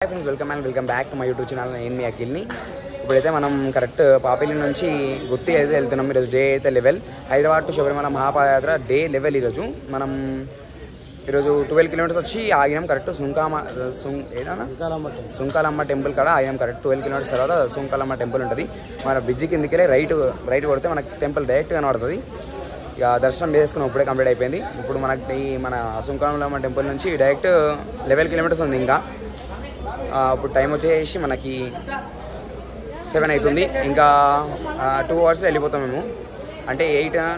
Hi friends welcome back to my YouTube channel నేను మీ అఖిల్ని ఇప్పుడైతే మనం కరెక్ట్ పాపిలి నుంచి గుత్తి అయితే వెళ్తున్నాం ఈరోజు డే అయితే 11 హైదరాబాద్ టు శబరిమల మహాపాదయాత్ర డే 11 ఈరోజు మనం ఈరోజు 12 కిలోమీటర్స్ వచ్చి ఆగినాం కరెక్ట్ సుంకాలమ్మ టెంపుల్ కాడ ఆగినాం కరెక్ట్ 12 కిలోమీటర్స్ తర్వాత సుంకాలమ్మ టెంపుల్ ఉంటుంది మన బ్రిడ్జి కిందకి రైట్ కొడితే మనకి టెంపుల్ డైరెక్ట్ కనబడుతుంది ఇక దర్శనం చేసుకున్నాం ఇప్పుడే కంప్లీట్ అయిపోయింది ఇప్పుడు మనకి మన సుంకాలమ్మ టెంపుల్ నుంచి డైరెక్ట్ 11 కిలోమీటర్స్ ఉంది ఇంకా ఇప్పుడు టైం వచ్చేసి మనకి 7 అవుతుంది ఇంకా 2 అవర్స్లో వెళ్ళిపోతాం మేము అంటే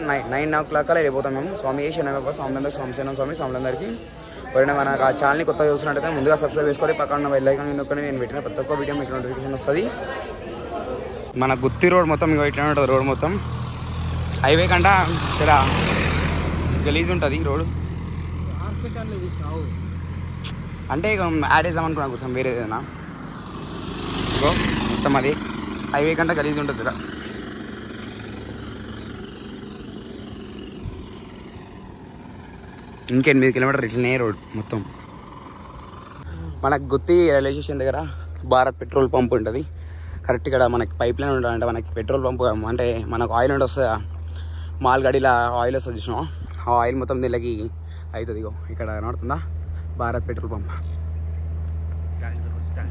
9 o'clock కల్లా వెళ్ళిపోతాం మేము స్వామి శరణమయ్యప్ప స్వామిలందరికీ ఎవరైనా మన ఆ ఛానల్ని కొత్తగా చూస్తున్నట్టయితే ముందుగా సబ్స్క్రైబ్ చేసుకోవాలి పక్కన బెల్ ఐకాన్ నొక్కండి నేను పెట్టిన ప్రతి ఒక్క వీడియో మీకు నోటిఫికేషన్ వస్తుంది మన గుత్తి రోడ్ మొత్తం ఇంకా ఇట్లా ఉంటుంది రోడ్ మొత్తం హైవే కంట ఇలా గలీజ్ ఉంటుంది రోడ్ అంటే ఇక యాడ్ చేద్దాం అనుకున్నా కోసం వేరే ఏదైనా ఇగో మొత్తం అది హైవే కంటే గలీజ్ ఉంటుంది కదా ఇంకా 8 కిలోమీటర్ ఇట్లనే రోడ్ మొత్తం మనకు గుత్తి రైల్వే స్టేషన్ దగ్గర భారత్ పెట్రోల్ పంప్ ఉంటుంది కరెక్ట్ ఇక్కడ మనకి పైప్ లైన్ ఉంటుంది అంటే మనకి పెట్రోల్ పంప్ అంటే మనకు ఆయిల్ ఉండి వస్తుంది మాల్ గాడిలో ఆయిల్ వస్తుంది చూసినాం ఆ ఆయిల్ మొత్తం దీనికి అవుతుంది ఇగో ఇక్కడ కనబడుతుందా భారత్ పెట్రోల్ పంప్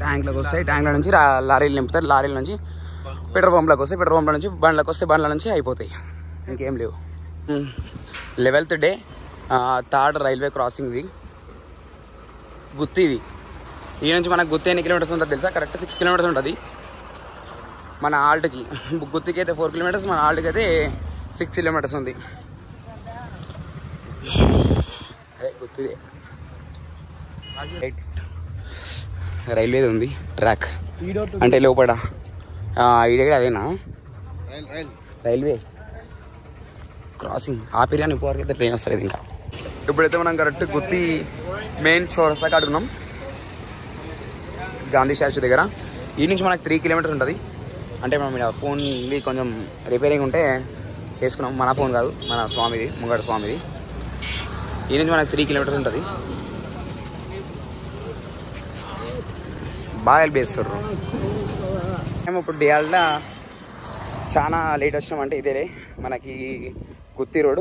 ట్యాంక్లోకి వస్తాయి ట్యాంక్ల నుంచి లారీలు నింపుతారు లారీల నుంచి పెట్రోల్ పంప్లోకి వస్తాయి పెట్రోల్ పంప్ల నుంచి బండ్లకు వస్తాయి బండ్ల నుంచి అయిపోతాయి ఇంకేం లేవు 11th day 3rd railway crossing ఇది గుత్తి ఇది ఈ నుంచి మనకు గుత్తి ఎన్ని కిలోమీటర్స్ ఉంటుంది తెలుసా కరెక్ట్ 6 కిలోమీటర్స్ ఉంటుంది మన ఆల్ట్కి గుత్తికి అయితే 4 కిలోమీటర్స్ మన ఆల్ట్కి అయితే 6 కిలోమీటర్స్ ఉంది గుత్తిదే రైల్వేది ఉంది ట్రాక్ అంటే లోపల ఇదే అదేనా రైల్వే క్రాసింగ్ ఆపిరియాని ఇప్పటివరకు అయితే ట్రైన్ వస్తుంది ఇంకా ఇప్పుడైతే మనం కరెక్ట్ గుత్తి మెయిన్ చౌరస్తా కాడున్నాం గాంధీ స్టాచ్యూ దగ్గర ఈ నుంచి మనకు 3 కిలోమీటర్స్ ఉంటుంది అంటే మనం ఇలా ఫోన్వి కొంచెం రిపేరింగ్ ఉంటే చేసుకున్నాం మన ఫోన్ కాదు మన స్వామిది ముంగడ స్వామిది ఈ నుంచి మనకు 3 కిలోమీటర్స్ ఉంటుంది బాగా హెల్ప్ చేస్తారు మేము ఇప్పుడు డియాల్లా చాలా లేట్ వచ్చినామంటే ఇదేలే మనకి గుత్తి రోడ్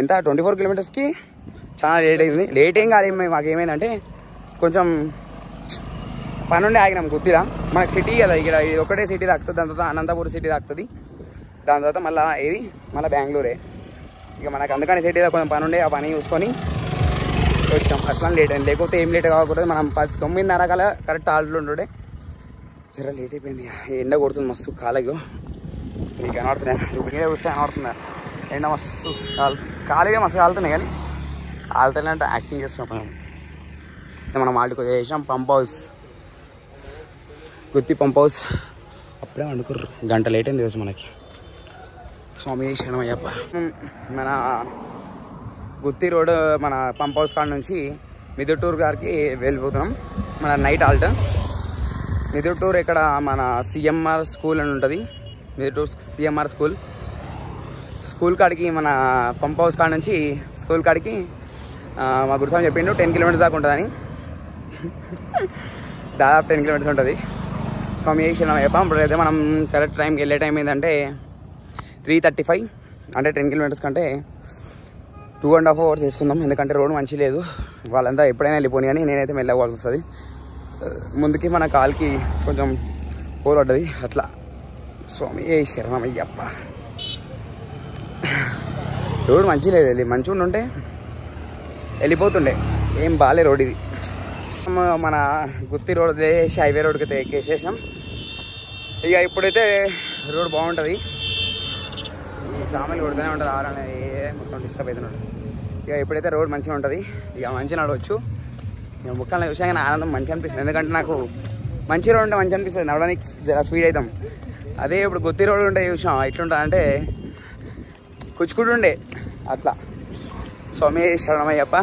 ఎంత 24 కిలోమీటర్స్కి చాలా లేట్ అయింది లేట్ ఏం కాదు మాకేమైందంటే కొంచెం పని ఉండి ఆగినాం గుత్తిలా మనకి సిటీ కదా ఇక్కడ ఇది ఒకటే సిటీ తాకుతుంది దాని తర్వాత అనంతపూర్ సిటీ తాకుతుంది దాని తర్వాత మళ్ళీ బెంగళూరే ఇక మనకు అందుకని సిటీలో కొంచెం పని ఉండే ఆ పని చూసుకొని వచ్చాం అట్లా లేట్ అయింది లేకపోతే ఏం లేట్ కాకూడదు మనం 9:30 కల్లా కరెక్ట్ ఆల్ట్లో ఉంటుండే చాలా లేట్ అయిపోయింది ఎండ కొడుతుంది మస్తు కాలేగో మీకు కనబడుతున్నాయి మీద చూస్తే కనబడుతున్నా ఎండ మస్తు కాలేగా మస్తు కాలుతున్నాయి కానీ కాలుతున్నాయి అంటే యాక్టింగ్ చేస్తున్నాం మనం ఆల్ట్కి చేసాం పంప్ హౌస్ గుత్తి పంప్ హౌస్ అప్పుడే వండుకుర్రు గంట లేట్ అయింది ఈరోజు మనకి స్వామి శరణమయ్యప్ప మన గుత్తి రోడ్ మన పంప్ హౌస్ కాడ నుంచి మిదుటూరు గారికి వెళ్ళిపోతున్నాం మన నైట్ ఆల్ట్ మిదుటూరు ఇక్కడ మన సిఎంఆర్ స్కూల్ అని ఉంటుంది మిదుటూరు సిఎంఆర్ స్కూల్ కాడికి మన పంప్ హౌస్ కాడ నుంచి స్కూల్ కాడికి మా గురుస్వామి చెప్పిండు 10 కిలోమీటర్స్ దాకా ఉంటుందని దాదాపు 10 కిలోమీటర్స్ ఉంటుంది స్వామి శరణమయ్యప్ప ఇప్పుడైతే మనం కరెక్ట్ టైంకి వెళ్ళే టైం ఏంటంటే 3:35 అంటే 10 కిలోమీటర్స్ కంటే 2.5 hours చేసుకుందాం ఎందుకంటే రోడ్ మంచి లేదు వాళ్ళంతా ఎప్పుడైనా వెళ్ళిపోయి కానీ నేనైతే వెళ్ళకపోవాల్సి వస్తుంది ముందుకి మన కాలుకి కొంచెం హోల్ పడ్డది అట్లా స్వామి శరణమయ్యప్ప రోడ్ మంచి లేదు మంచిగా ఉంటే వెళ్ళిపోతుండే ఏం బాగాలే రోడ్ ఇది మన గుత్తి రోడ్ వదిలేసి హైవే రోడ్కి అయితే ఎక్కేసేసాం ఇక ఇప్పుడైతే రోడ్ బాగుంటుంది ఈ సామాన్లు కొడుతూనే ఉంటుంది ఆరనే మొత్తం డిస్టర్బ్ అవుతున్నాడు ఇక ఎప్పుడైతే రోడ్ మంచిగా ఉంటుంది ఇక మంచిగా నడవచ్చు ఇక ముక్కల్ని చూసాక నా ఆనందం మంచిగా అనిపిస్తుంది ఎందుకంటే నాకు మంచి రోడ్ ఉంటే మంచిగా అనిపిస్తుంది నడవడానికి జర స్పీడ్ అవుతాం అదే ఇప్పుడు గుత్తి రోడ్ ఉంటే చూసాం ఎట్లుంటుంది అంటే కుచ్చుకుడు ఉండే అట్లా స్వామి శరణమయ్యప్ప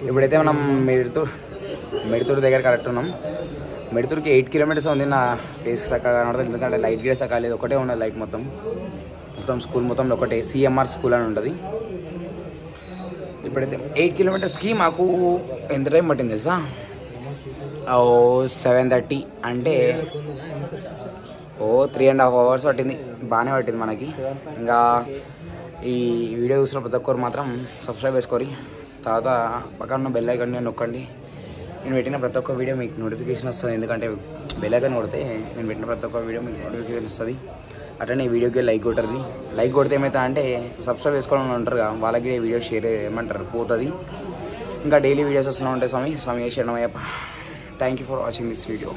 ఇప్పుడైతే మనం మెడితూరు దగ్గర కరెక్ట్ ఉన్నాం. మెడితూరుకి 8 కిలోమీటర్స్ ఉంది. నా ఫేస్ చక్కగా కనబడుతుంది, ఎందుకంటే లైట్ కూడా చక్కగా లేదు, ఒకటే ఉన్నది లైట్. మొత్తం స్కూల్ మొత్తంలో ఒకటే సిఎంఆర్ స్కూల్ అని ఉంటుంది. ఇప్పుడైతే 8 కిలోమీటర్స్కి మాకు ఎంత టైం పట్టింది తెలుసా? 7:30 అంటే 3.5 hours పట్టింది. బాగానే పట్టింది మనకి. ఇంకా ఈ వీడియో చూసిన ప్రతి ఒక్కరు మాత్రం సబ్స్క్రైబ్ చేసుకోరి, తర్వాత పక్కన ఉన్న బెల్ ఐకాన్ నొక్కండి. నేను పెట్టిన ప్రతి ఒక్క వీడియో మీకు నోటిఫికేషన్ వస్తుంది, ఎందుకంటే బెల్ ఐకాన్ కొడితే నేను పెట్టిన ప్రతి ఒక్క వీడియో మీకు నోటిఫికేషన్ వస్తుంది. అట్లనే ఈ వీడియోకి లైక్ కొట్టరు. లైక్ కొడితే ఏమవుతా అంటే సబ్స్క్రైబ్ చేసుకోవాలని ఉంటారు కదా, వాళ్ళకి వీడియో షేర్ ఏమంటారు పోతుంది. ఇంకా డైలీ వీడియోస్ వస్తూనే ఉంటాయి. స్వామి శరణమయ్యప్ప. Thank you for watching this video.